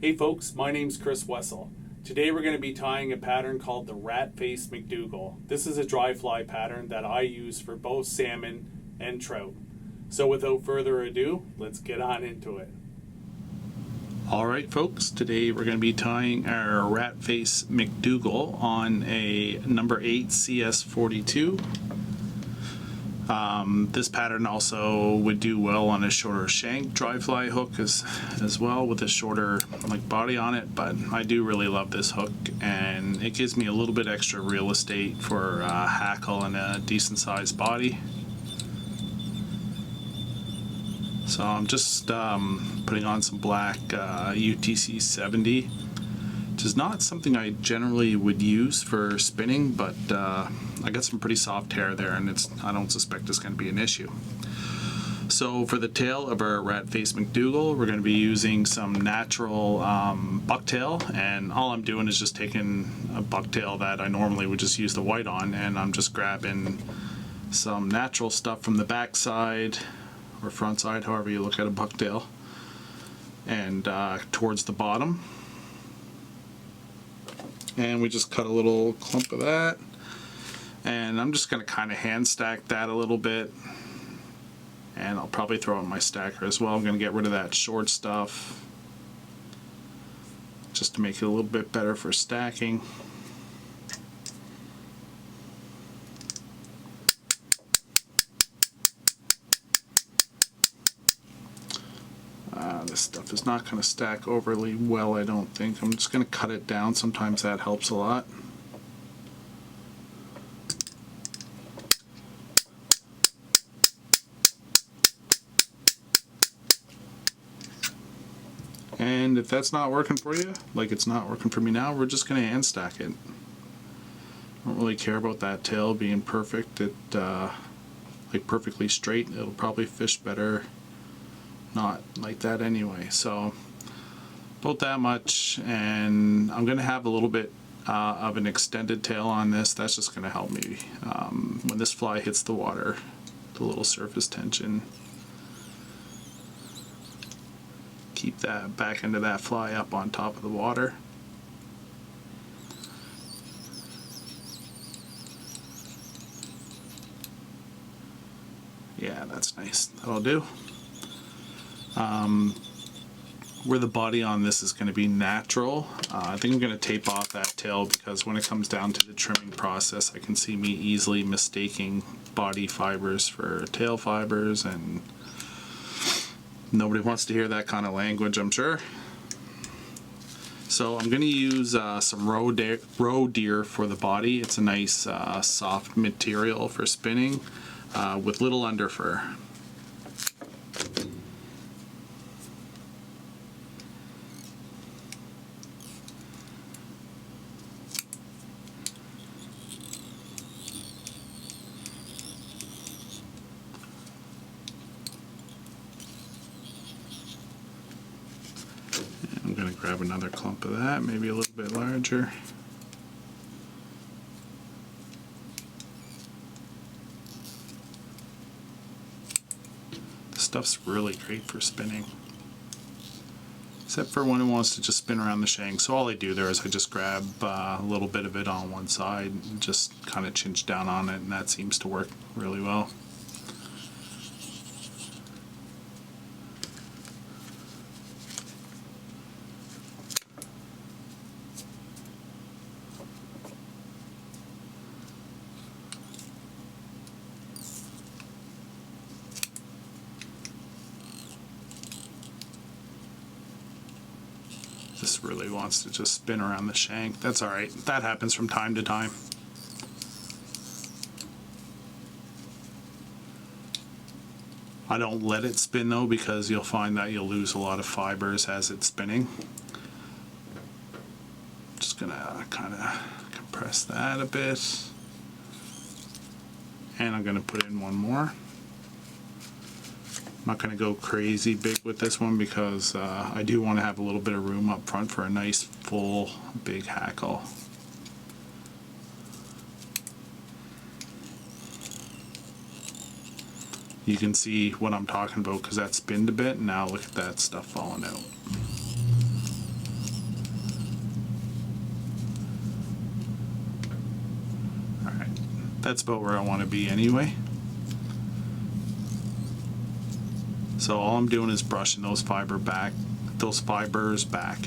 Hey folks, my name's Chris Wessel. Today we're going to be tying a pattern called the Rat Faced McDougall. This is a dry fly pattern that I use for both salmon and trout. So without further ado, let's get on into it. Alright folks, today we're going to be tying our Rat Faced McDougall on a number 8 CS42. This pattern also would do well on a shorter shank dry fly hook as well, with a shorter body on it, but I do really love this hook and it gives me a little bit extra real estate for hackle and a decent sized body. So I'm just putting on some black UTC 70, which is not something I generally would use for spinning, but I got some pretty soft hair there and I don't suspect it's going to be an issue. So for the tail of our Rat Faced McDougall, we're going to be using some natural bucktail, and all I'm doing is just taking a bucktail that I normally would just use the white on, and I'm just grabbing some natural stuff from the back side or front side, however you look at a bucktail, and towards the bottom. And we just cut a little clump of that, and I'm just going to kind of hand stack that a little bit, and I'll probably throw it in my stacker as well. I'm going to get rid of that short stuff just to make it a little bit better for stacking. This stuff is not going to stack overly well, I don't think. I'm just going to cut it down. Sometimes that helps a lot. And if that's not working for you, like it's not working for me now, we're just going to hand stack it. I don't really care about that tail being perfect. Like perfectly straight. It'll probably fish better not like that anyway. So about that much, and I'm going to have a little bit of an extended tail on this. That's just going to help me when this fly hits the water, the little surface tension. Keep that back end of that fly up on top of the water. Yeah, that's nice. That'll do. Where the body on this is going to be natural, I think I'm going to tape off that tail, because when it comes down to the trimming process, I can see me easily mistaking body fibers for tail fibers, and nobody wants to hear that kind of language, I'm sure. So I'm going to use some roe deer for the body. It's a nice soft material for spinning with little underfur. I'm going to grab another clump of that, maybe a little bit larger. This stuff's really great for spinning, except for when it wants to just spin around the shank. So all I do there is I just grab a little bit of it on one side and just kind of cinch down on it, and that seems to work really well. This really wants to just spin around the shank. That's alright. That happens from time to time. I don't let it spin though, because you'll find that you'll lose a lot of fibers as it's spinning. Just gonna kind of compress that a bit. And I'm gonna put in one more. I'm not going to go crazy big with this one, because I do want to have a little bit of room up front for a nice full big hackle. You can see what I'm talking about, because that spinned a bit, and now look at that stuff falling out. that's about where I want to be anyway. So all I'm doing is brushing those fibers back,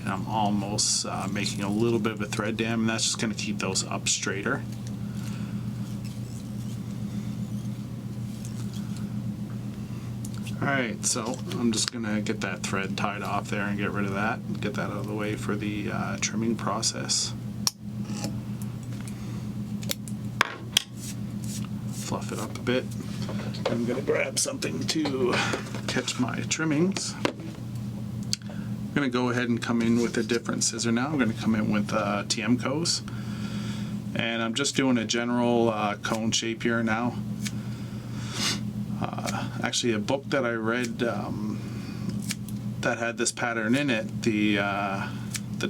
and I'm almost making a little bit of a thread dam, and that's just going to keep those up straighter. Alright, so I'm just going to get that thread tied off there and get rid of that, get that out of the way for the trimming process. Fluff it up a bit. I'm going to grab something to catch my trimmings. I'm going to go ahead and come in with a different scissor now. I'm going to come in with TMCOs. And I'm just doing a general cone shape here now. Actually, a book that I read that had this pattern in it, the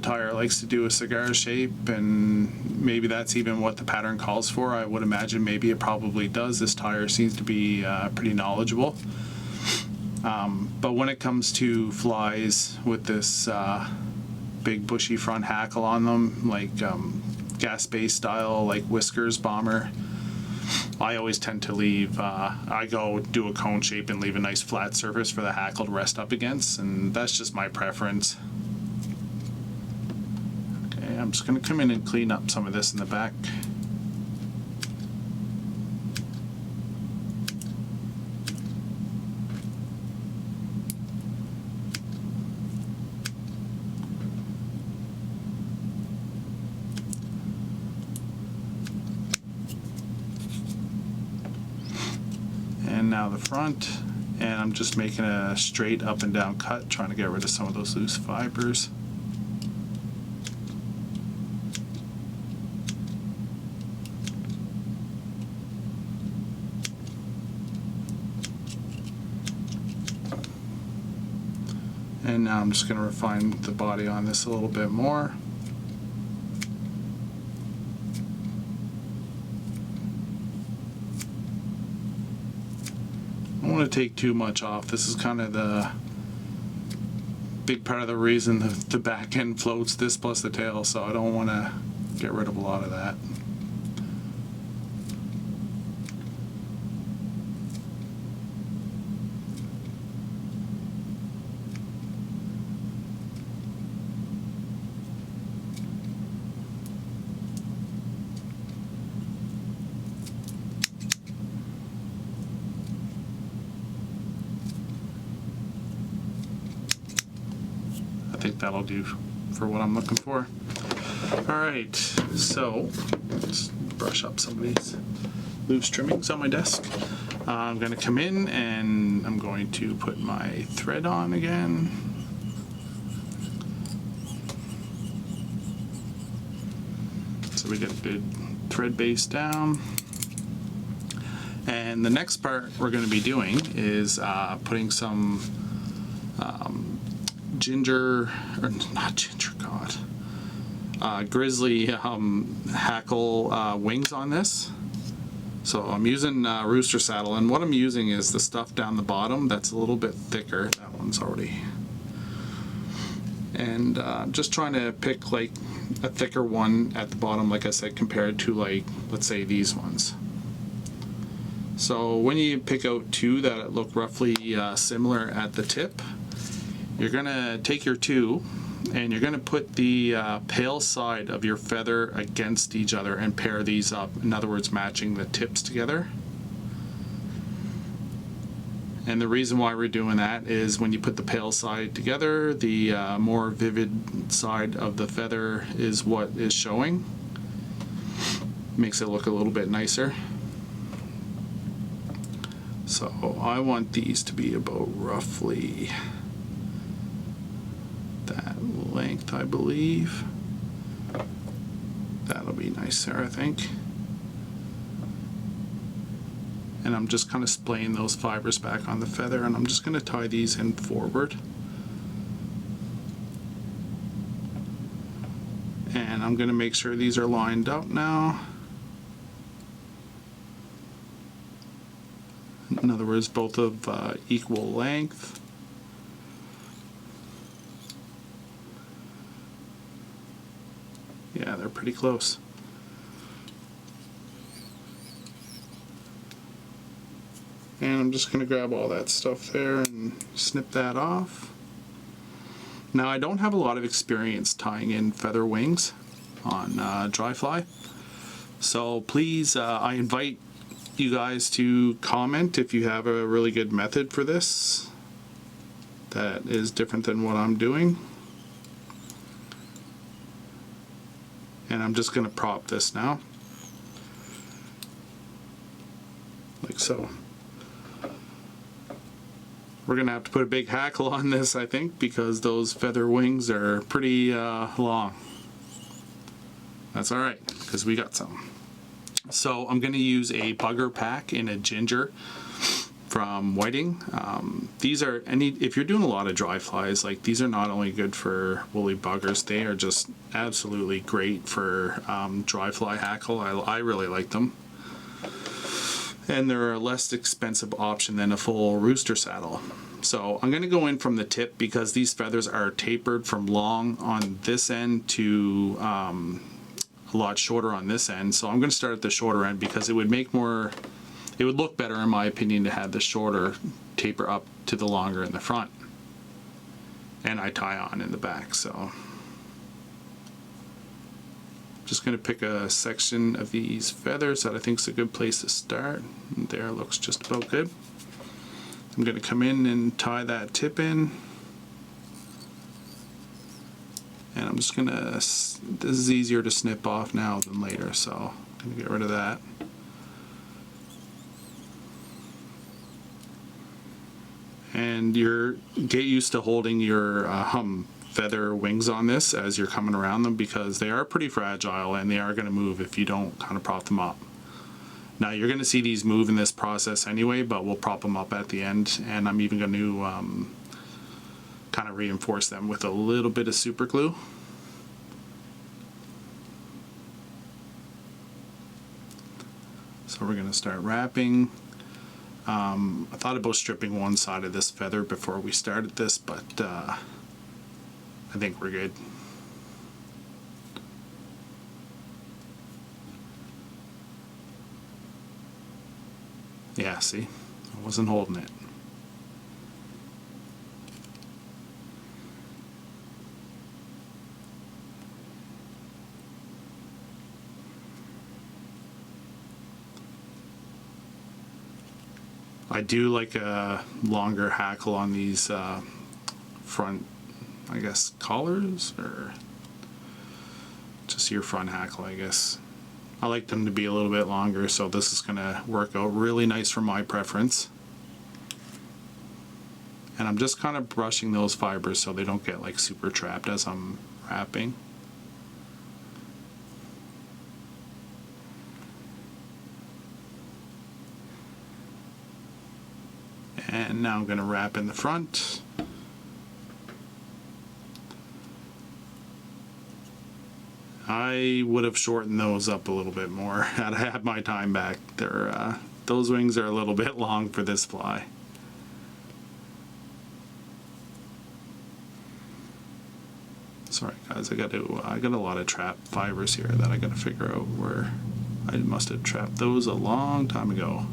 tire likes to do a cigar shape, and maybe that's even what the pattern calls for. I would imagine maybe it probably does. This tire seems to be pretty knowledgeable. But when it comes to flies with this big bushy front hackle on them, like gas-base style, like Whiskers bomber, I always tend to leave, I go do a cone shape and leave a nice flat surface for the hackle to rest up against, and that's just my preference. Okay, I'm just going to come in and clean up some of this in the back. And now the front, and I'm just making a straight up and down cut, trying to get rid of some of those loose fibers. And now I'm just going to refine the body on this a little bit more. I don't want to take too much off. This is kind of the big part of the reason the back end floats, this plus the tail, so I don't want to get rid of a lot of that. I think that'll do for what I'm looking for. Alright, so let's brush up some of these loose trimmings on my desk. I'm going to come in and I'm going to put my thread on again. So we get a good thread base down. And the next part we're going to be doing is putting some grizzly hackle wings on this. So I'm using rooster saddle, and what I'm using is the stuff down the bottom that's a little bit thicker. That one's already, and I'm just trying to pick like a thicker one at the bottom, like I said, compared to, like, let's say these ones. So when you pick out two that look roughly similar at the tip, you're gonna take your two and you're gonna put the pale side of your feather against each other and pair these up. In other words, matching the tips together. And the reason why we're doing that is when you put the pale side together, the more vivid side of the feather is what is showing. Makes it look a little bit nicer. So I want these to be about roughly that length, I believe. That'll be nice there, I think. And I'm just kind of splaying those fibers back on the feather, and I'm just going to tie these in forward. And I'm going to make sure these are lined up now. In other words, both of equal length. Yeah, they're pretty close. And I'm just going to grab all that stuff there and snip that off. Now, I don't have a lot of experience tying in feather wings on dry fly, so please, I invite you guys to comment if you have a really good method for this that is different than what I'm doing. And I'm just going to prop this now, like so. We're going to have to put a big hackle on this, I think, because those feather wings are pretty long. That's alright, because we got some. So I'm going to use a bugger pack in a ginger from Whiting. These are, if you're doing a lot of dry flies, like these are not only good for woolly buggers, they are just absolutely great for dry fly hackle. I really like them. And they're a less expensive option than a full rooster saddle. So I'm going to go in from the tip because these feathers are tapered from long on this end to a lot shorter on this end. So I'm going to start at the shorter end because it would look better in my opinion to have the shorter taper up to the longer in the front. And I tie on in the back. So just going to pick a section of these feathers that I think is a good place to start. And there, looks just about good. I'm going to come in and tie that tip in. And I'm just going to, this is easier to snip off now than later, so I'm going to get rid of that. And get used to holding your feather wings on this as you're coming around them because they are pretty fragile and they are going to move if you don't kind of prop them up. Now you're going to see these move in this process anyway, but we'll prop them up at the end, and I'm even going to kind of reinforce them with a little bit of super glue. So we're going to start wrapping. I thought about stripping one side of this feather before we started this, but I think we're good. Yeah, see? I wasn't holding it. I do like a longer hackle on these front, I guess, collars, or just your front hackle, I guess. I like them to be a little bit longer, so this is going to work out really nice for my preference. And I'm just kind of brushing those fibers so they don't get like super trapped as I'm wrapping. And now I'm going to wrap in the front. I would have shortened those up a little bit more had I had my time back. Those wings are a little bit long for this fly. Sorry guys, I got a lot of trap fibers here that I got to figure out where I must have trapped those a long time ago.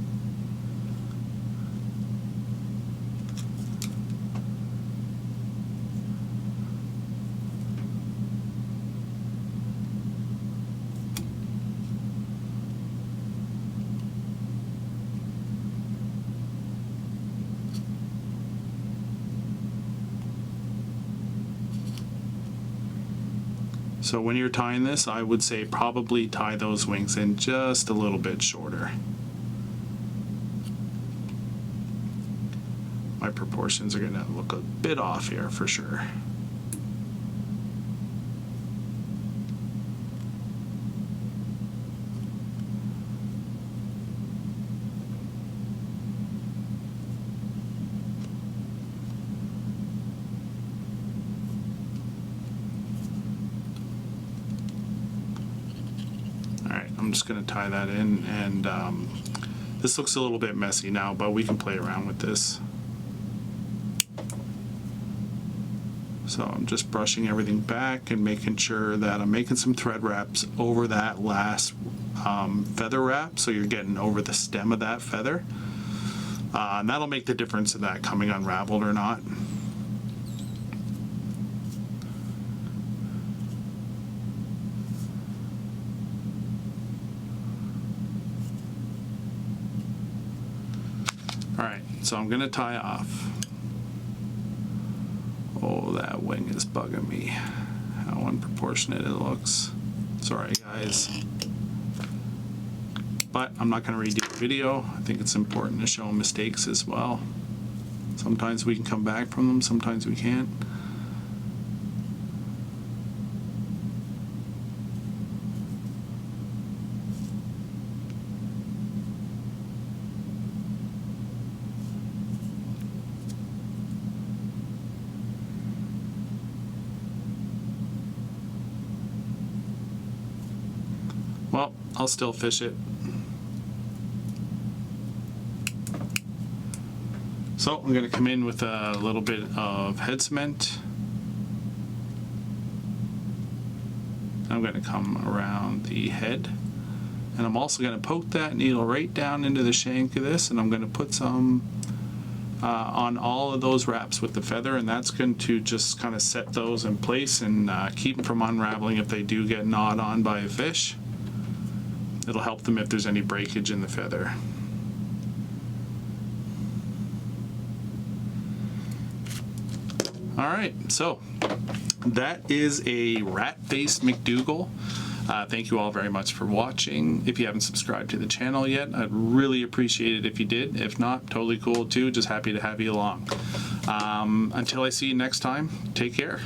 So when you're tying this, I would say probably tie those wings in just a little bit shorter. My proportions are going to look a bit off here for sure. I'm just going to tie that in, and this looks a little bit messy now, but we can play around with this. So I'm just brushing everything back and making sure that I'm making some thread wraps over that last feather wrap, so you're getting over the stem of that feather. And that'll make the difference in that coming unraveled or not. Alright, so I'm going to tie off. Oh, that wing is bugging me. How unproportionate it looks. Sorry, guys. But I'm not going to redo the video. I think it's important to show mistakes as well. Sometimes we can come back from them, sometimes we can't. Well, I'll still fish it. So I'm going to come in with a little bit of head cement. I'm going to come around the head, and I'm also going to poke that needle right down into the shank of this, and I'm going to put some on all of those wraps with the feather, and that's going to just kind of set those in place and keep them from unraveling if they do get gnawed on by a fish. It'll help them if there's any breakage in the feather. Alright, so that is a Rat Faced McDougall. Thank you all very much for watching. If you haven't subscribed to the channel yet, I'd really appreciate it if you did. If not, totally cool too. Just happy to have you along. Until I see you next time, take care.